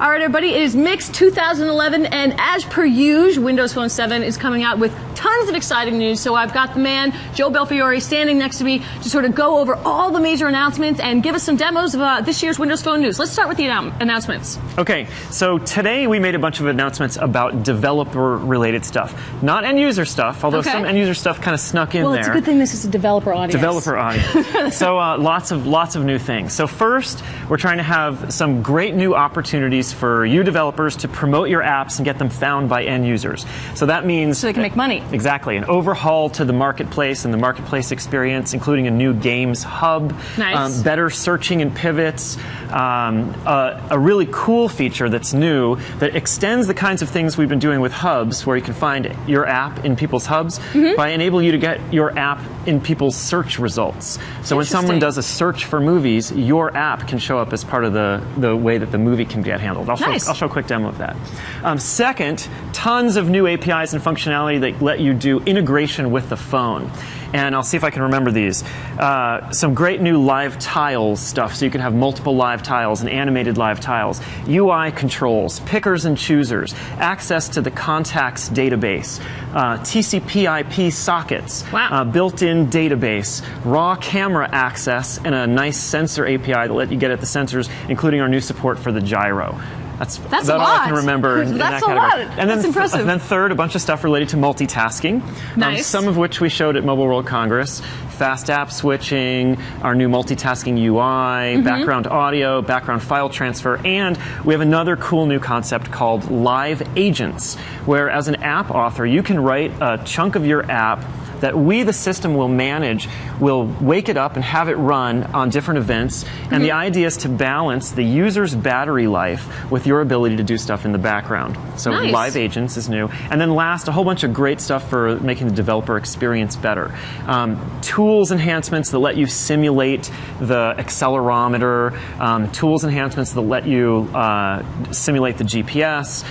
All right, everybody, it is Mix 2011, and as per usual, Windows Phone 7 is coming out with tons of exciting news. So I've got the man, Joe Belfiore, standing next to me to sort of go over all the major announcements and give us some demos of this year's Windows Phone news. Let's start with the announcements. Okay, so today we made a bunch of announcements about developer-related stuff. Not end-user stuff, although some end-user stuff kind of snuck in there. Well, it's a good thing this is a developer audience. Developer audience. So lots of new things. So first, we're trying to have some great new opportunities for you developers to promote your apps and get them found by end users. So that means... So they can make money. Exactly. An overhaul to the marketplace and the marketplace experience, including a new games hub, nice. Better searching and pivots, a really cool feature that's new that extends the kinds of things we've been doing with hubs, where you can find your app in people's hubs by enabling you to get your app in people's search results. So when someone does a search for movies, your app can show up as part of the way that the movie can get handled. I'll show a quick demo of that. Second, tons of new APIs and functionality that let you do integration with the phone. And I'll see if I can remember these. Some great new live tiles stuff, so you can have multiple live tiles and animated live tiles. UI controls, pickers and choosers, access to the contacts database, TCP/IP sockets, built-in database, raw camera access, and a nice sensor API that let you get at the sensors, including our new support for the gyro. That's about all I can remember in that category. And then, that's impressive. And then third, a bunch of stuff related to multitasking. Nice. Some of which we showed at Mobile World Congress. Fast app switching, our new multitasking UI, background audio, background file transfer, and we have another cool new concept called live agents, where as an app author, you can write a chunk of your app that we, the system, will manage, will wake it up and have it run on different events. And the idea is to balance the user's battery life with your ability to do stuff in the background. So live agents is new. And then last, a whole bunch of great stuff for making the developer experience better. Tools enhancements that let you simulate the accelerometer, tools enhancements that let you simulate the GPS,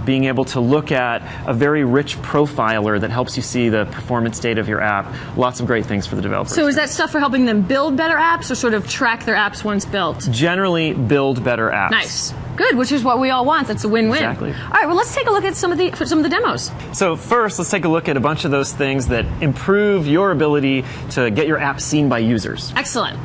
being able to look at a very rich profiler that helps you see the performance data of your app. Lots of great things for the developers. So is that stuff for helping them build better apps, or sort of track their apps once built? Generally, build better apps. Nice. Good, which is what we all want. That's a win-win. Exactly. All right, well, let's take a look at some of the demos. So first, let's take a look at a bunch of those things that improve your ability to get your app seen by users. Excellent.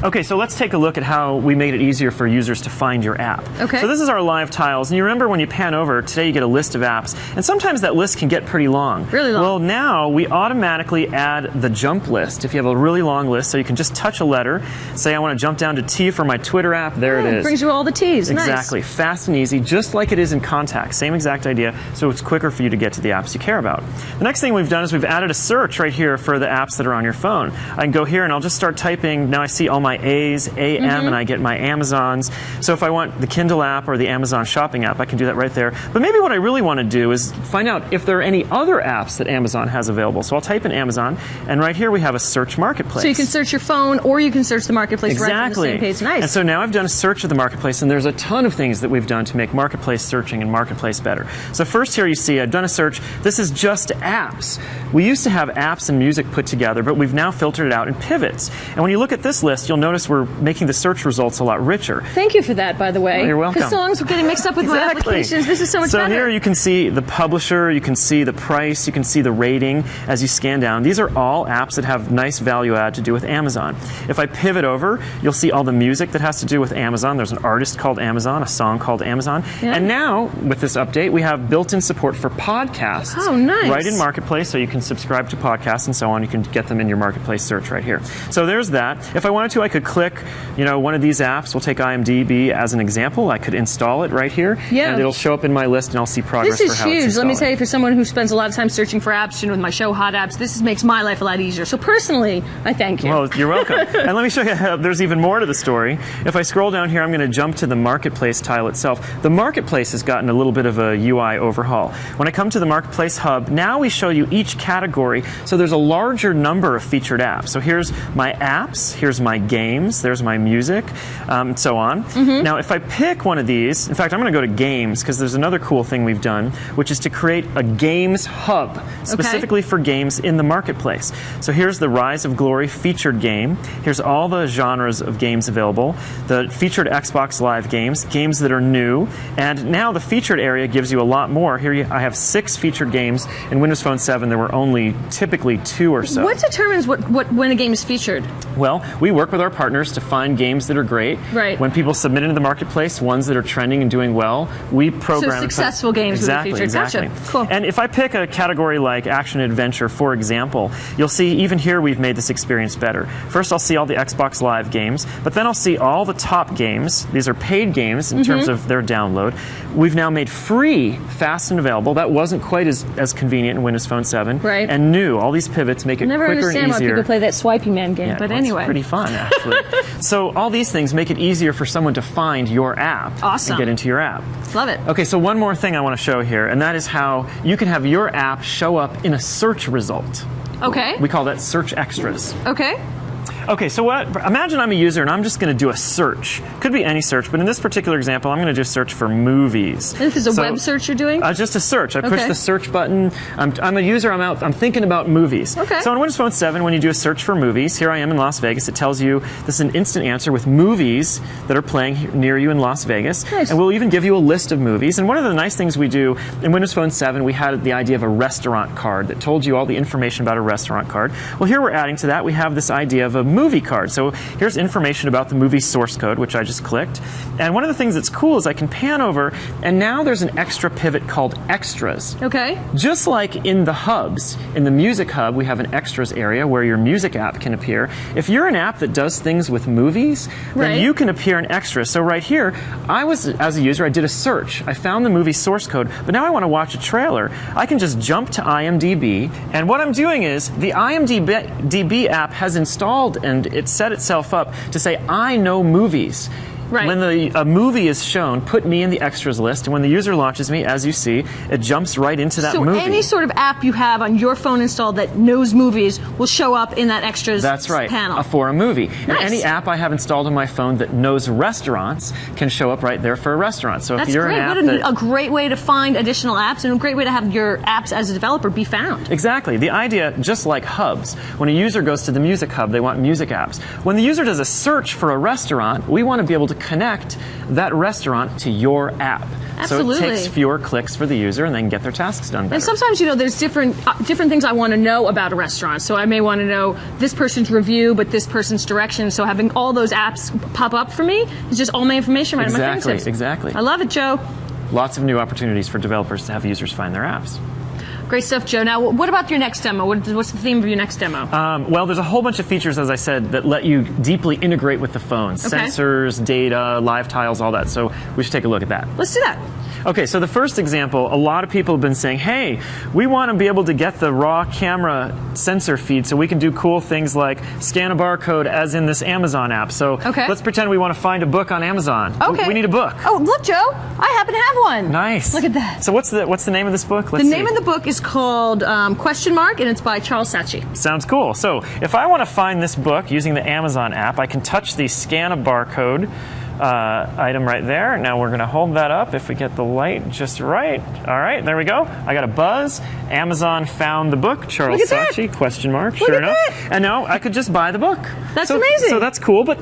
Okay, so let's take a look at how we made it easier for users to find your app. Okay. So this is our live tiles, and you remember when you pan over, today you get a list of apps, and sometimes that list can get pretty long. Really long. Well, now we automatically add the jump list. If you have a really long list, so you can just touch a letter, say I want to jump down to T for my Twitter app, there it is. It brings you all the T's. Exactly. Nice. Fast and easy, just like it is in Contacts. Same exact idea, so it's quicker for you to get to the apps you care about. The next thing we've done is we've added a search right here for the apps that are on your phone. I can go here and I'll just start typing. Now I see all my A's, and I get my Amazons. So if I want the Kindle app or the Amazon shopping app, I can do that right there. But maybe what I really want to do is find out if there are any other apps that Amazon has available. So I'll type in Amazon, and right here we have a search marketplace. So you can search your phone, or you can search the marketplace right from the same page. Nice. And so now I've done a search of the marketplace, and there's a ton of things that we've done to make marketplace searching and marketplace better. So first here you see I've done a search. This is just apps. We used to have apps and music put together, but we've now filtered it out in pivots. And when you look at this list, you'll notice we're making the search results a lot richer. Thank you for that, by the way. Oh, you're welcome. Because songs were getting mixed up with my applications. This is so much better. So here you can see the publisher, you can see the price, you can see the rating as you scan down. These are all apps that have nice value add to do with Amazon. If I pivot over, you'll see all the music that has to do with Amazon. There's an artist called Amazon, a song called Amazon. Yeah. And now, with this update, we have built-in support for podcasts. Oh, nice. Right in Marketplace, so you can subscribe to podcasts and so on. You can get them in your Marketplace search right here. So there's that. If I wanted to, I could click, one of these apps. We'll take IMDb as an example. I could install it right here, and it'll show up in my list, and I'll see progress for how it's installed. This is huge. Let me tell you, for someone who spends a lot of time searching for apps, with my show, Hot Apps, this makes my life a lot easier. So personally, I thank you. Well, you're welcome. And let me show you how there's even more to the story. If I scroll down here, I'm going to jump to the Marketplace tile itself. The Marketplace has gotten a little bit of a UI overhaul. When I come to the Marketplace hub, now we show you each category, so there's a larger number of featured apps. So here's my apps, here's my games, games. There's my music, and so on. Now, if I pick one of these, in fact, I'm going to go to games because there's another cool thing we've done, which is to create a games hub specifically for games in the marketplace. So here's the Rise of Glory featured game. Here's all the genres of games available, the featured Xbox Live games, games that are new, and now the featured area gives you a lot more. Here I have 6 featured games. In Windows Phone 7, there were only typically 2 or so. What determines when a game is featured? Well, we work with our partners to find games that are great. Right. When people submit into the marketplace, ones that are trending and doing well, we program. So successful games will be featured. Exactly. Gotcha. Cool. And if I pick a category like action adventure, for example, you'll see even here we've made this experience better. First, I'll see all the Xbox Live games, but then I'll see all the top games. These are paid games in terms of their download. We've now made free, fast and available. That wasn't quite as convenient in Windows Phone 7. Right. And new. All these pivots make it quicker and easier. I never understand why people play that Swipey Man game, but anyway. It's pretty fun, actually. So all these things make it easier for someone to find your app and get into your app. Love it. Okay, so one more thing I want to show here, and that is how you can have your app show up in a search result. Okay. We call that search extras. Okay. Okay, so imagine I'm a user and I'm just going to do a search. Could be any search, but in this particular example, I'm going to do a search for movies. And this is a web search you're doing? Just a search. I push the search button. I'm a user. I'm thinking about movies. Okay. So on Windows Phone 7, when you do a search for movies, here I am in Las Vegas. It tells you this is an instant answer with movies that are playing near you in Las Vegas. Nice. And we'll even give you a list of movies. And one of the nice things we do in Windows Phone 7, we had the idea of a restaurant card that told you all the information about a restaurant card. Well, here we're adding to that. We have this idea of a movie card. So here's information about the movie source code, which I just clicked. And one of the things that's cool is I can pan over, and now there's an extra pivot called extras. Okay. Just like in the hubs, in the music hub, we have an extras area where your music app can appear. If you're an app that does things with movies, then you can appear in extras. So right here, as a user, I did a search. I found the movie source code, but now I want to watch a trailer. I can just jump to IMDb, and what I'm doing is the IMDb app has installed and it's set itself up to say, I know movies. Right. When a movie is shown, put me in the extras list, and when the user launches me, as you see, it jumps right into that movie. So any sort of app you have on your phone installed that knows movies will show up in that extras panel. That's right, for a movie. Nice. And any app I have installed on my phone that knows restaurants can show up right there for a restaurant. So if you're an app a great way to find additional apps and a great way to have your apps as a developer be found. Exactly. The idea, just like hubs, when a user goes to the music hub, they want music apps. When the user does a search for a restaurant, we want to be able to connect that restaurant to your app. Absolutely. So it takes fewer clicks for the user and they can get their tasks done better. And sometimes, there's different things I want to know about a restaurant. So I may want to know this person's review, but this person's direction. So having all those apps pop up for me is just all my information right at my fingertips. Exactly. I love it, Joe. Lots of new opportunities for developers to have users find their apps. Great stuff, Joe. Now, what about your next demo? What's the theme of your next demo? Well, there's a whole bunch of features, as I said, that let you deeply integrate with the phone. Okay. Sensors, data, live tiles, all that. So we should take a look at that. Let's do that. Okay, so the first example, a lot of people have been saying, hey, we want to be able to get the raw camera sensor feed so we can do cool things like scan a barcode as in this Amazon app. So let's pretend we want to find a book on Amazon. Okay. We need a book. Oh, look, Joe, I happen to have one. Nice. Look at that. So what's the name of this book? The name of the book is called Question Mark, and it's by Charles Saatchi. Sounds cool. So if I want to find this book using the Amazon app, I can touch the scan a barcode item right there. Now we're going to hold that up if we get the light just right. All right, there we go. I got a buzz. Amazon found the book, Charles Saatchi, question mark, sure enough. And now I could just buy the book. That's amazing. So that's cool, but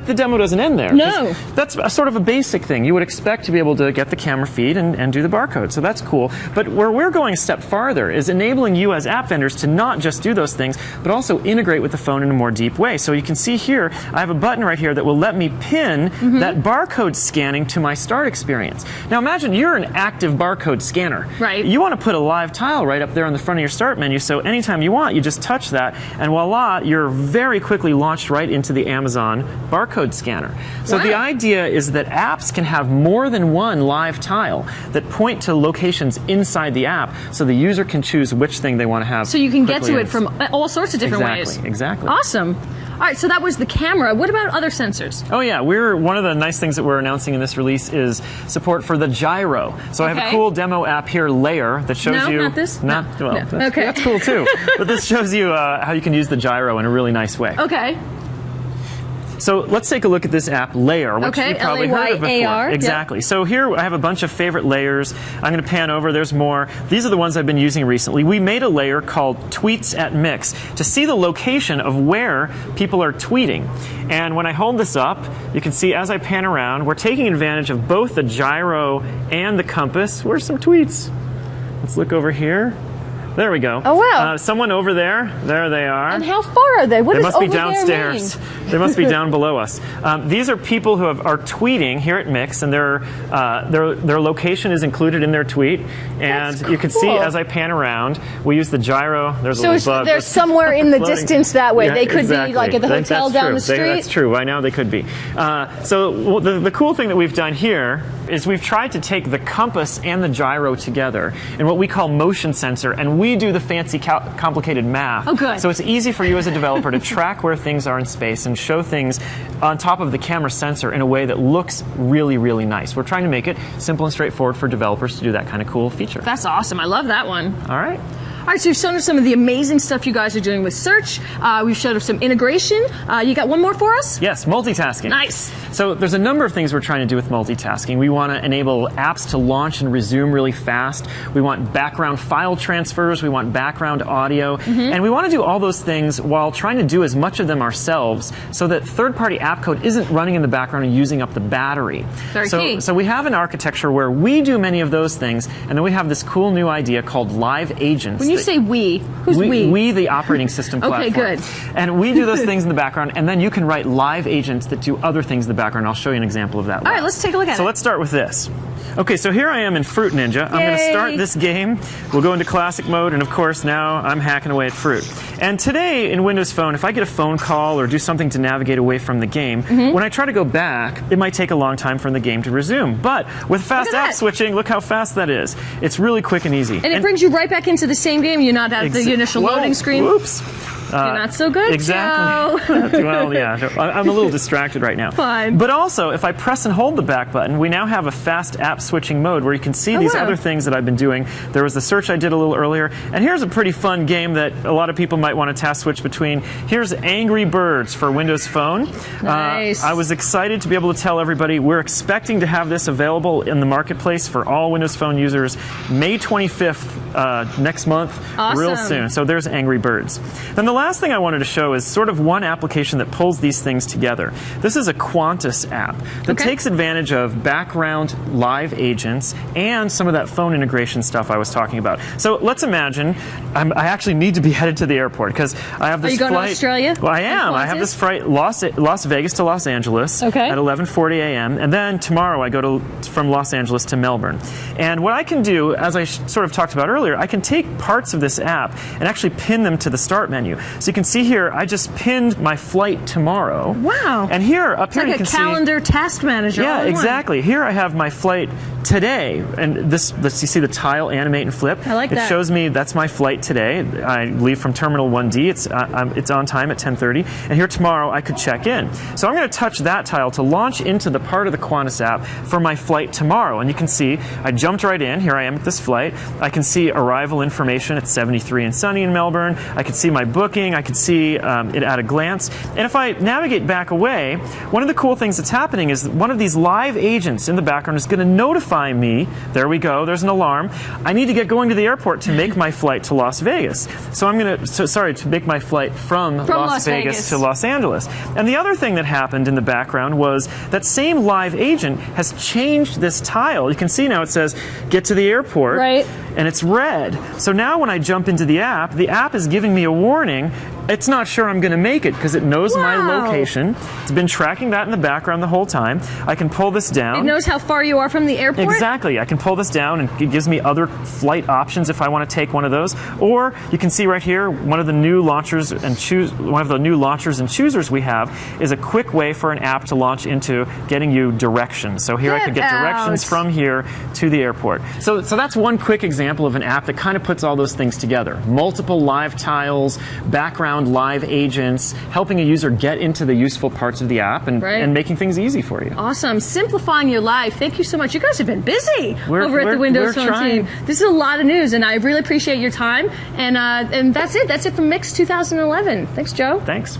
the demo doesn't end there. No. That's a sort of a basic thing. You would expect to be able to get the camera feed and do the barcode, so that's cool. But where we're going a step farther is enabling you as app vendors to not just do those things, but also integrate with the phone in a more deep way. So you can see here, I have a button right here that will let me pin that barcode scanning to my start experience. Now imagine you're an active barcode scanner. Right. You want to put a live tile right up there on the front of your start menu, so anytime you want, you just touch that, and voila, you're very quickly launched right into the Amazon barcode scanner. So the idea is that apps can have more than one live tile that point to locations inside the app, so the user can choose which thing they want to have. So you can get to it from all sorts of different ways. Exactly. Awesome. All right, so that was the camera. What about other sensors? Oh yeah, one of the nice things that we're announcing in this release is support for the gyro. So I have a cool demo app here, Layer, that shows you. Not this. That's cool too. But this shows you how you can use the gyro in a really nice way. Okay. So let's take a look at this app, Layer, which you've probably heard of before. L-A-Y-A-R, exactly. Yep. So here I have a bunch of favorite layers. I'm going to pan over. There's more. These are the ones I've been using recently. We made a layer called Tweets at Mix to see the location of where people are tweeting. And when I hold this up, you can see as I pan around, we're taking advantage of both the gyro and the compass. Where's some tweets? Let's look over here. There we go. Oh, wow. Someone over there. There they are. And how far are they? What they does must be over downstairs. there mean? They must be down below us. These are people who are tweeting here at Mix, and their location is included in their tweet. And you can see as I pan around, we use the gyro. There's a little bug. They're somewhere in the distance that way. Yeah, they could be like at the hotel down the street. That's true. Right now they could be. So the cool thing that we've done here is we've tried to take the compass and the gyro together in what we call motion sensor, and we do the fancy complicated math. Oh, good. So it's easy for you as a developer to track where things are in space and show things on top of the camera sensor in a way that looks really, really nice. We're trying to make it simple and straightforward for developers to do that kind of cool feature. That's awesome. I love that one. All right. All right, so you've shown us some of the amazing stuff you guys are doing with search. We've showed us some integration. You got one more for us? Yes, multitasking. Nice. So there's a number of things we're trying to do with multitasking. We want to enable apps to launch and resume really fast. We want background file transfers. We want background audio. And we want to do all those things while trying to do as much of them ourselves so that third-party app code isn't running in the background and using up the battery. Very key. So we have an architecture where we do many of those things, and then we have this cool new idea called live agents. When you say we, who's we? We, the operating system platform. Okay, good. And we do those things in the background, and then you can write live agents that do other things in the background. I'll show you an example of that. All right, let's take a look at it. So let's start with this. Okay, so here I am in Fruit Ninja. I'm going to start this game. We'll go into classic mode, and of course now I'm hacking away at Fruit. And today in Windows Phone, if I get a phone call or do something to navigate away from the game, when I try to go back, it might take a long time for the game to resume. But with fast app switching, look how fast that is. It's really quick and easy. And it brings you right back into the same game. You're not at the initial loading screen. Whoops. You're not so good, exactly. Well, yeah, I'm a little distracted right now. Fine. But also, if I press and hold the back button, we now have a fast app switching mode where you can see these other things that I've been doing. There was the search I did a little earlier. And here's a pretty fun game that a lot of people might want to task switch between. Here's Angry Birds for Windows Phone. Nice. I was excited to be able to tell everybody we're expecting to have this available in the marketplace for all Windows Phone users May 25th next month, real soon. So there's Angry Birds. Then the last thing I wanted to show is sort of one application that pulls these things together. This is a Qantas app that takes advantage of background live agents and some of that phone integration stuff I was talking about. So let's imagine I actually need to be headed to the airport because I have this flight. Are you going to Australia? Well, I am. I have this flight Las Vegas to Los Angeles at 11:40 a.m. And then tomorrow I go from Los Angeles to Melbourne. And what I can do, as I sort of talked about earlier, I can take parts of this app and actually pin them to the start menu. So you can see here, I just pinned my flight tomorrow. Wow. And here, up here, you can see... It's like a calendar task manager. Yeah, exactly. Here I have my flight today. And this, you see the tile animate and flip? I like that. It shows me that's my flight today. I leave from Terminal 1D. It's on time at 10:30. And here tomorrow, I could check in. So I'm going to touch that tile to launch into the part of the Qantas app for my flight tomorrow. And you can see, I jumped right in. Here I am at this flight. I can see arrival information. It's 73 and sunny in Melbourne. I can see my booking. I can see it at a glance. And if I navigate back away, one of the cool things that's happening is one of these live agents in the background is going to notify me. There we go. There's an alarm. I need to get going to the airport to make my flight to Las Vegas. So I'm going to, to make my flight from Las Vegas to Los Angeles. And the other thing that happened in the background was that same live agent has changed this tile. You can see now it says, get to the airport. Right. And it's red. So now when I jump into the app is giving me a warning. It's not sure I'm going to make it because it knows my location. It's been tracking that in the background the whole time. I can pull this down. It knows how far you are from the airport? Exactly. I can pull this down and it gives me other flight options if I want to take one of those. Or you can see right here, one of the new launchers and choosers we have is a quick way for an app to launch into getting you directions. So here I could get directions from here to the airport. So that's one quick example of an app that kind of puts all those things together. Multiple live tiles, background live agents, helping a user get into the useful parts of the app and making things easy for you. Awesome. Simplifying your life. Thank you so much. You guys have been busy over at the Windows Phone team. This is a lot of news, and I really appreciate your time. And that's it. That's it from Mix 2011. Thanks, Joe. Thanks.